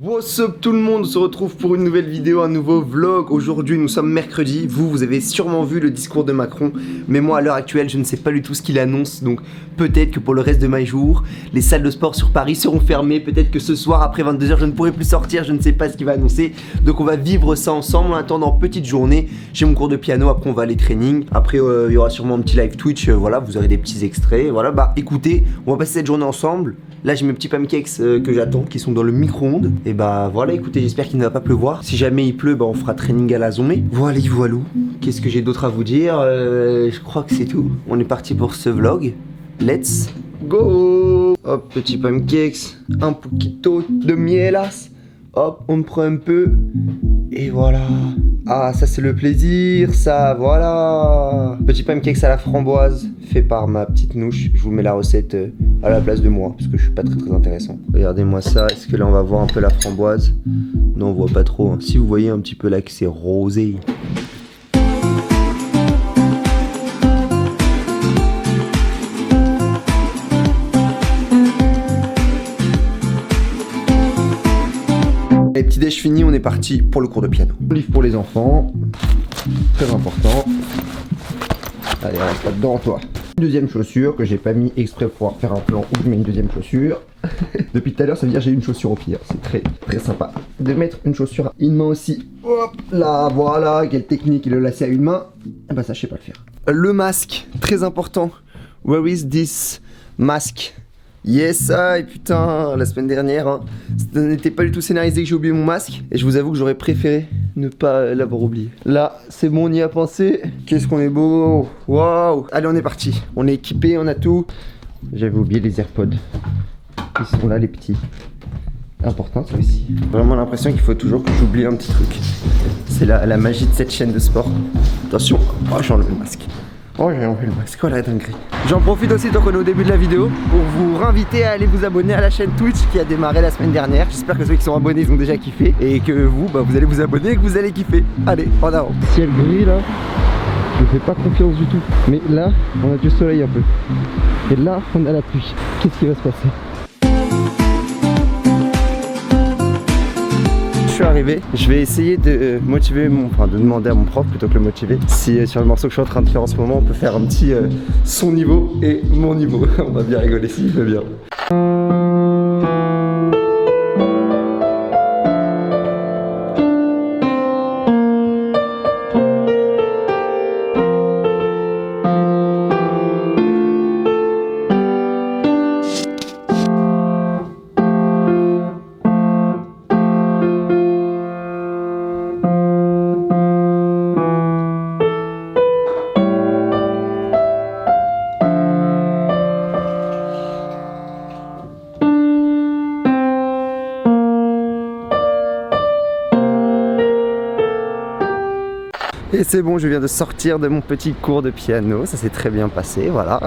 What's up tout le monde, on se retrouve pour une nouvelle vidéo, un nouveau vlog. Aujourd'hui nous sommes mercredi, vous avez sûrement vu le discours de Macron. Mais moi à l'heure actuelle je ne sais pas du tout ce qu'il annonce. Donc peut-être que pour le reste de mes jours, les salles de sport sur Paris seront fermées. Peut-être que ce soir après 22 h je ne pourrai plus sortir, je ne sais pas ce qu'il va annoncer. Donc on va vivre ça ensemble en attendant petite journée. J'ai mon cours de piano, après on va aller training. Après il y aura sûrement un petit live Twitch, voilà, vous aurez des petits extraits. Voilà, bah écoutez, on va passer cette journée ensemble. Là j'ai mes petits pancakes que j'attends, qui sont dans le micro-ondes. Et bah voilà, écoutez, j'espère qu'il ne va pas pleuvoir. Si jamais il pleut, bah on fera training à la Zomé. Voilà, voilou. Qu'est-ce que j'ai d'autre à vous dire? Je crois que c'est tout. On est parti pour ce vlog. Let's go. Hop, petit pancakes, un poquito de mielas. Hop, on prend un peu. Et voilà. Ah, ça c'est le plaisir, ça, voilà. Petit pancakes à la framboise, fait par ma petite nouche. Je vous mets la recette à la place de moi, parce que je suis pas très intéressant. Regardez-moi ça, est-ce que là on va voir un peu la framboise? Non, on voit pas trop, hein. Si vous voyez un petit peu là que c'est rosé. Les petits déj finis, on est parti pour le cours de piano. Livre pour les enfants, très important. Allez, reste là-dedans toi. Une deuxième chaussure que j'ai pas mis exprès pour faire un plan où je mets une deuxième chaussure. Depuis tout à l'heure, ça veut dire que j'ai une chaussure au pied. C'est très sympa de mettre une chaussure à une main aussi. Hop là, voilà, quelle technique, et le lacet à une main. Ah bah ça, je sais pas le faire. Le masque, très important. Where is this mask? Yes, et putain, la semaine dernière, hein, ça n'était pas du tout scénarisé que j'ai oublié mon masque. Et je vous avoue que j'aurais préféré ne pas l'avoir oublié. Là, c'est bon, on y a pensé. Qu'est-ce qu'on est beau. Waouh. Allez, on est parti. On est équipé, on a tout. J'avais oublié les AirPods. Ils sont là, les petits. Important, ça aussi. Vraiment l'impression qu'il faut toujours que j'oublie un petit truc. C'est la magie de cette chaîne de sport. Attention, oh, j'ai enlevé le masque. Oh, j'ai enlevé le masque, oh la dinguerie. J'en profite aussi tant qu'on est au début de la vidéo pour vous réinviter à aller vous abonner à la chaîne Twitch qui a démarré la semaine dernière. J'espère que ceux qui sont abonnés ils ont déjà kiffé et que vous, bah, vous allez vous abonner et que vous allez kiffer. Allez, en avant. Ciel gris là, je ne fais pas confiance du tout. Mais là, on a du soleil un peu. Et là, on a la pluie. Qu'est-ce qui va se passer? Je suis arrivé, je vais essayer de motiver de demander à mon prof plutôt que le motiver si sur le morceau que je suis en train de faire en ce moment on peut faire un petit son niveau et mon niveau. On va bien rigoler s'il veut bien. Et c'est bon, je viens de sortir de mon petit cours de piano, ça s'est très bien passé, voilà.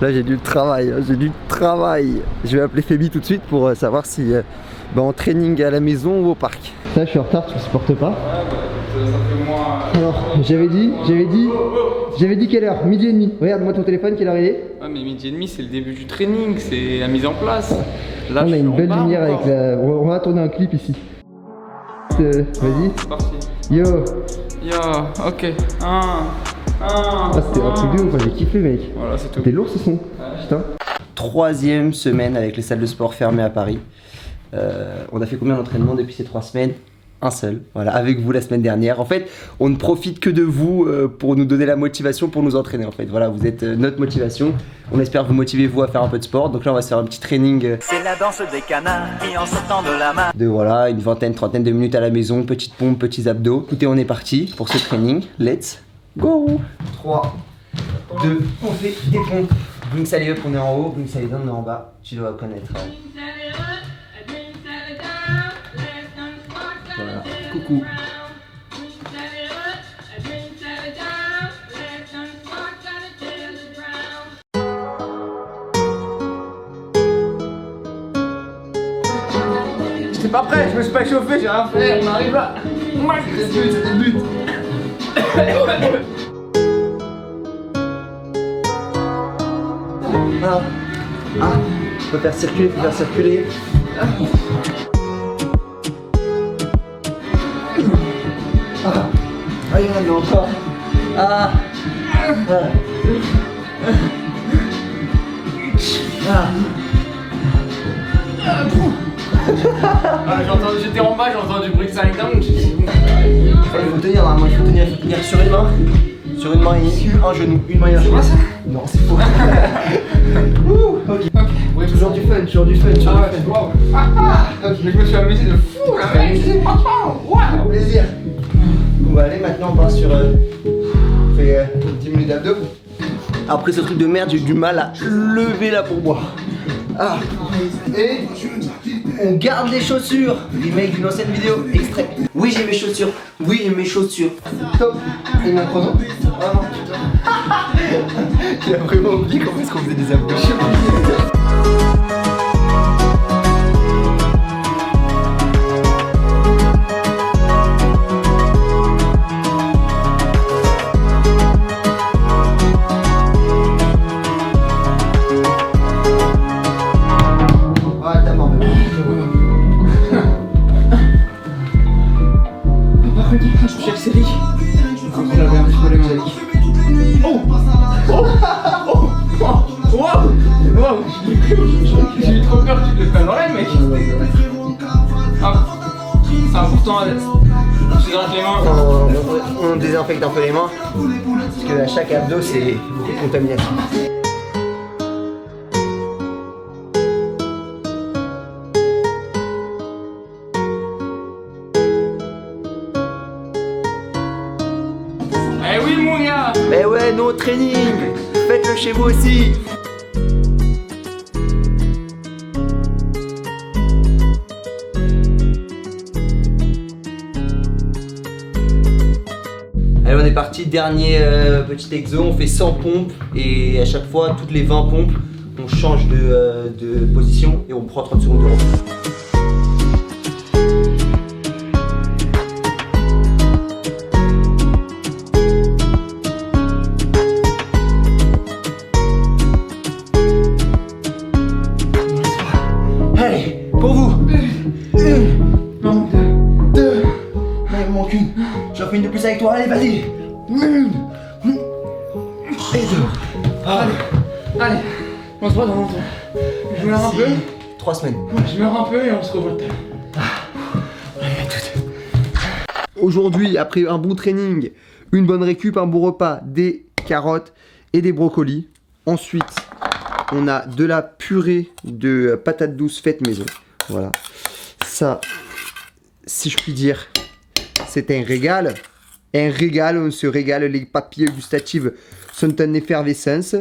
Là j'ai du travail, Je vais appeler Fébi tout de suite pour savoir si en training à la maison ou au parc. Là je suis en retard, tu ne supportes pas? Ouais, ça fait moins... Alors, j'avais dit quelle heure? Midi et demi. Regarde-moi ton téléphone, quelle heure il est? Ouais mais midi et demi c'est le début du training, c'est la mise en place. Là, on a une belle lumière avec la... On va tourner un clip ici. Vas-y. C'est parti. Yo, ok. Ah, c'était un truc de ouf, j'ai kiffé mec. Voilà, c'est tout. T'es lourd ce son, putain. Troisième semaine avec les salles de sport fermées à Paris. On a fait combien d'entraînements depuis ces 3 semaines? Un seul, voilà, avec vous la semaine dernière. En fait, on ne profite que de vous pour nous donner la motivation pour nous entraîner en fait. Voilà, vous êtes notre motivation. On espère vous motiver vous à faire un peu de sport. Donc là, on va se faire un petit training. C'est la danse des canards qui en sortant de la main. De voilà, une vingtaine, trentaine de minutes à la maison, petite pompe, petits abdos. Écoutez, on est parti pour ce training. Let's go. 3, 2, on fait des pompes. Bring Sally Up, on est en haut. Bring Sally Down, on est en bas. Tu dois connaître. Voilà, coucou. J'étais pas prêt, je me suis pas chauffé, j'ai rien fait, on arrive là. C'était le but. Faut faire circuler, non, encore. Ah. J'étais en bas, j'ai entendu le bruit de 5 dingue. Il faut tenir là, il faut tenir sur une main. Sur une main et un genou. Une main et un genou. Non, c'est faux. Ok. Ouais, Toujours du fun, toujours du fun. Waouh. Ok, je me suis amusé de fou là, mec. Waouh, plaisir. Bon, allez, maintenant on part sur. On fait 10 minutes d'abdos. Après ce truc de merde, j'ai eu du mal à lever la pourboire. Ah. Et on garde les chaussures. Les mecs d'une ancienne vidéo, extrait. Oui, j'ai mes chaussures. Oui, j'ai mes chaussures. Top. Et mon chrono. Ah non, putain. J'ai vraiment oublié comment est-ce qu'on faisait des abdos. Chef Cédric. J'avais un petit problème avec. Oh. Wow. J'ai eu trop peur que tu te le prennes dans l'œil, mec. Ah. C'est important, on se hydrate les mains. On désinfecte un peu les mains. Parce que à chaque abdo, c'est beaucoup de contamination. Eh oui, mon gars. Mais ouais, no training. Faites-le chez vous aussi. Allez, on est parti, dernier petit exo, on fait 100 pompes et à chaque fois, toutes les 20 pompes, on change de position et on prend 30 secondes de repos. Allez, pour vous. Non, Deux. Non, il me manque une. J'en fais une de plus avec toi. Allez, vas-y. Une. Et deux. allez, on se voit dans longtemps. Je meurs un peu. 3 semaines. Je meurs un peu et on se revoit. Aujourd'hui, après un bon training, une bonne récup, un bon repas, des carottes et des brocolis. Ensuite, on a de la purée de patates douces faites maison. Voilà. Ça, si je puis dire, c'est un régal. Un régal, on se régale. Les papilles gustatives sont en effervescence.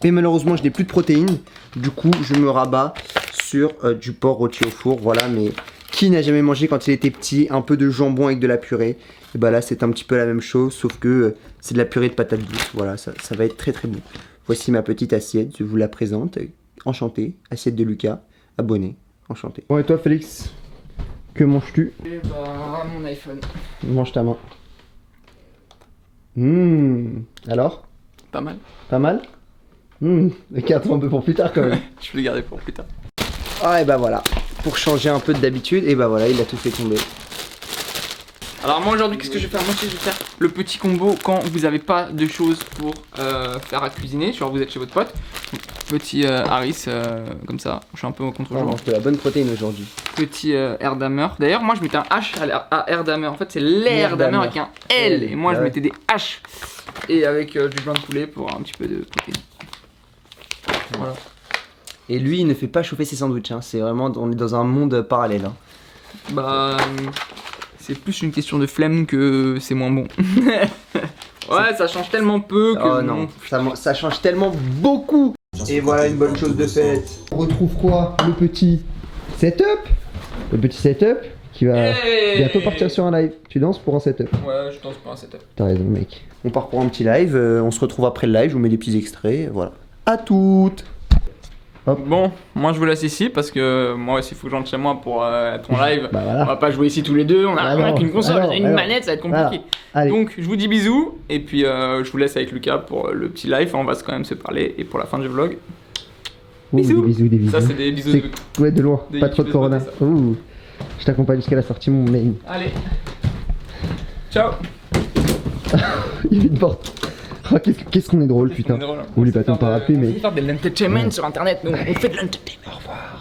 Mais malheureusement, je n'ai plus de protéines. Du coup, je me rabats sur du porc rôti au four. Voilà, mais qui n'a jamais mangé quand il était petit un peu de jambon avec de la purée? Et bah là, c'est un petit peu la même chose, sauf que c'est de la purée de patates douces. Voilà, ça va être très très bon. Voici ma petite assiette, je vous la présente. Enchanté, assiette de Lucas, abonné, enchanté. Bon, et toi, Félix, que manges-tu? Et bah, mon iPhone. Mange ta main. Alors? Pas mal. Pas mal? Garde-toi un peu pour plus tard quand même. Je vais le garder pour plus tard. Ah, et bah voilà, pour changer un peu d'habitude, et bah voilà, il a tout fait tomber. Alors moi aujourd'hui qu'est-ce que je vais faire? Moi je vais faire le petit combo quand vous n'avez pas de choses pour faire à cuisiner. Genre vous êtes chez votre pote. Petit Harris comme ça. Je suis un peu au On contre-jour. mange de la bonne protéine aujourd'hui. Petit Erdammer. D'ailleurs moi je mettais un H à Erdammer. En fait c'est l'Erdammer avec un L. Et moi je mettais des H. Et avec du blanc de poulet pour un petit peu de protéine. Voilà. Et lui, il ne fait pas chauffer ses sandwichs. Hein. C'est vraiment, on est dans un monde parallèle. Hein. Bah... c'est plus une question de flemme que c'est moins bon. Ouais, ça change tellement peu que... Oh non, ça change tellement beaucoup. Et voilà une bonne chose de faite. On retrouve quoi? Le petit setup. Le petit setup qui va bientôt partir sur un live. Tu danses pour un setup? Ouais, je danse pour un setup. T'as raison mec. On part pour un petit live, on se retrouve après le live, je vous mets des petits extraits, voilà. À toutes. Hop. Bon, moi je vous laisse ici parce que moi aussi il faut que je rentre chez moi pour ton live. Bah voilà. On va pas jouer ici tous les deux, on a qu'une console, une manette, ça va être compliqué. Allez. Donc je vous dis bisous et puis je vous laisse avec Lucas pour le petit live, on va quand même se parler et pour la fin du vlog. Ouh, Bisous. des bisous. Ça c'est des bisous de... Ouais, de loin, Des pas trop de youtubeuses corona. beauté, ça. Ouh. Je t'accompagne jusqu'à la sortie mon main. Allez, ciao. Il y a une porte. Ah, qu'est-ce qu'on est drôle, putain. Oublie pas ton parapluie, mais. On fait faire de l'entertainment sur internet, nous. On fait de l'entertainment. Au revoir.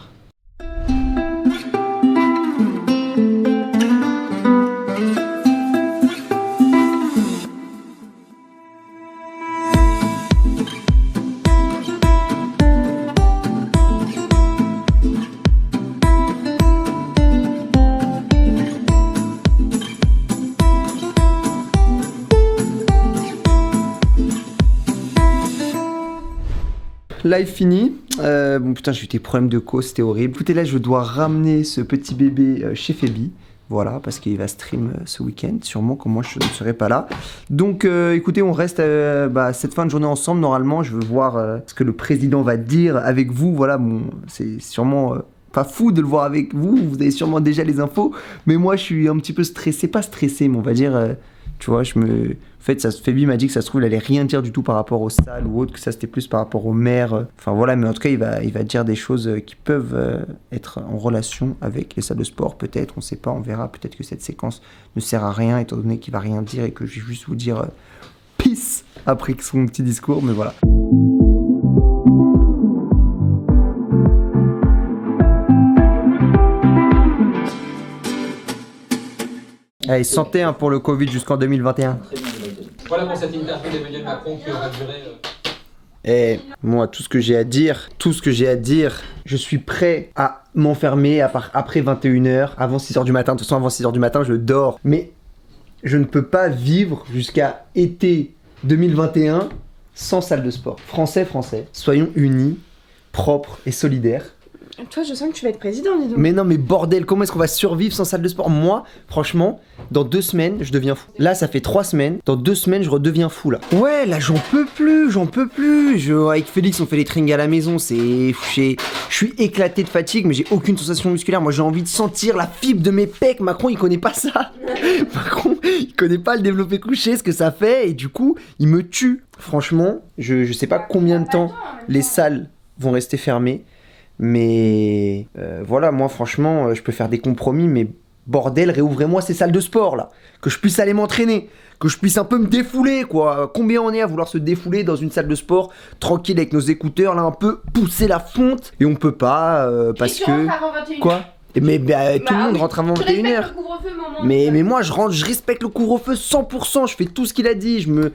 Live fini. Bon putain, j'ai eu des problèmes de cause, c'était horrible. Écoutez, là je dois ramener ce petit bébé chez Phoebe. Voilà, parce qu'il va stream ce week-end, sûrement, comme moi je ne serai pas là. Donc écoutez, on reste cette fin de journée ensemble. Normalement, je veux voir ce que le président va dire avec vous. Voilà, bon, c'est sûrement pas fou de le voir avec vous. Vous avez sûrement déjà les infos. Mais moi, je suis un petit peu stressé. Pas stressé, mais on va dire... tu vois, En fait, Phoebe m'a dit que ça se trouve, il allait rien dire du tout par rapport aux salles ou autre, que ça c'était plus par rapport aux maires. Enfin voilà, mais en tout cas, il va dire des choses qui peuvent être en relation avec les salles de sport, peut-être, on sait pas, on verra. Peut-être que cette séquence ne sert à rien, étant donné qu'il va rien dire et que je vais juste vous dire peace après son petit discours, mais voilà. Allez, santé pour le Covid jusqu'en 2021. Voilà pour cette interview d'Emmanuel Macron qui aura duré... Et moi, tout ce que j'ai à dire, je suis prêt à m'enfermer après 21h, avant 6h du matin. De toute façon, avant 6h du matin, je dors. Mais je ne peux pas vivre jusqu'à été 2021 sans salle de sport. Français, soyons unis, propres et solidaires. Toi, je sens que tu vas être président, dis donc. Mais non, mais bordel, comment est-ce qu'on va survivre sans salle de sport? Moi, franchement, dans 2 semaines, je deviens fou. Là, ça fait 3 semaines. Dans 2 semaines, je redeviens fou, là. Ouais, là, j'en peux plus. Avec Félix, on fait les trainings à la maison. Je suis éclaté de fatigue, mais j'ai aucune sensation musculaire. Moi, j'ai envie de sentir la fibre de mes pecs. Macron, il connaît pas ça. Macron, il connaît pas le développé couché, ce que ça fait. Et du coup, il me tue. Franchement, je sais pas combien de temps les salles vont rester fermées. Mais voilà, moi franchement, je peux faire des compromis, mais bordel, réouvrez-moi ces salles de sport là, que je puisse aller m'entraîner, que je puisse un peu me défouler quoi. Combien on est à vouloir se défouler dans une salle de sport, tranquille avec nos écouteurs là, un peu pousser la fonte, et on peut pas parce que... Quoi? Mais tout le monde rentre avant 21h. Mais moi je respecte le couvre-feu 100%, je fais tout ce qu'il a dit, je me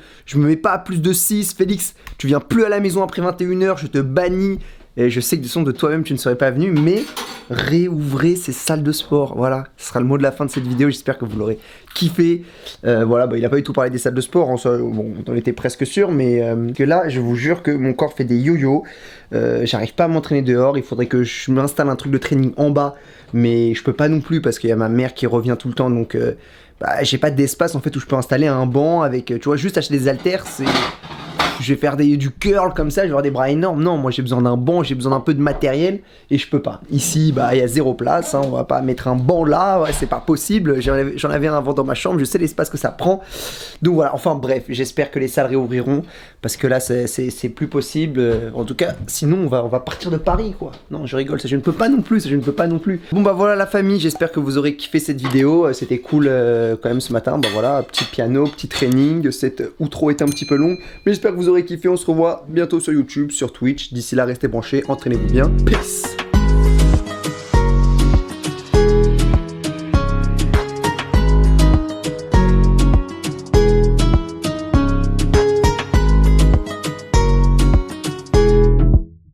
mets pas à plus de 6, Félix, tu viens plus à la maison après 21h, je te bannis. Et je sais que de toi-même tu ne serais pas venu, mais réouvrez ces salles de sport. Voilà, ce sera le mot de la fin de cette vidéo. J'espère que vous l'aurez kiffé. Voilà, il a pas du tout parlé des salles de sport. Bon, on en était presque sûr, mais que là, je vous jure que mon corps fait des yo-yo. J'arrive pas à m'entraîner dehors. Il faudrait que je m'installe un truc de training en bas, mais je peux pas non plus parce qu'il y a ma mère qui revient tout le temps, donc j'ai pas d'espace en fait où je peux installer un banc avec, tu vois, juste acheter des haltères, c'est... Je vais faire du curl comme ça, je vais avoir des bras énormes. Non, moi j'ai besoin d'un banc, j'ai besoin d'un peu de matériel et je peux pas. Ici, il y a 0 place, hein, on va pas mettre un banc là, ouais, c'est pas possible. J'en avais un avant dans ma chambre, je sais l'espace que ça prend. Donc voilà, enfin bref, j'espère que les salles réouvriront parce que là c'est plus possible. En tout cas, sinon on va partir de Paris quoi. Non, je rigole, ça je ne peux pas non plus, Bon voilà la famille, j'espère que vous aurez kiffé cette vidéo. C'était cool quand même ce matin. Voilà, petit piano, petit training. Cette outro est un petit peu long, mais j'espère que vous aurez kiffé. On se revoit bientôt sur YouTube, sur Twitch. D'ici là, restez branchés, entraînez-vous bien. Peace.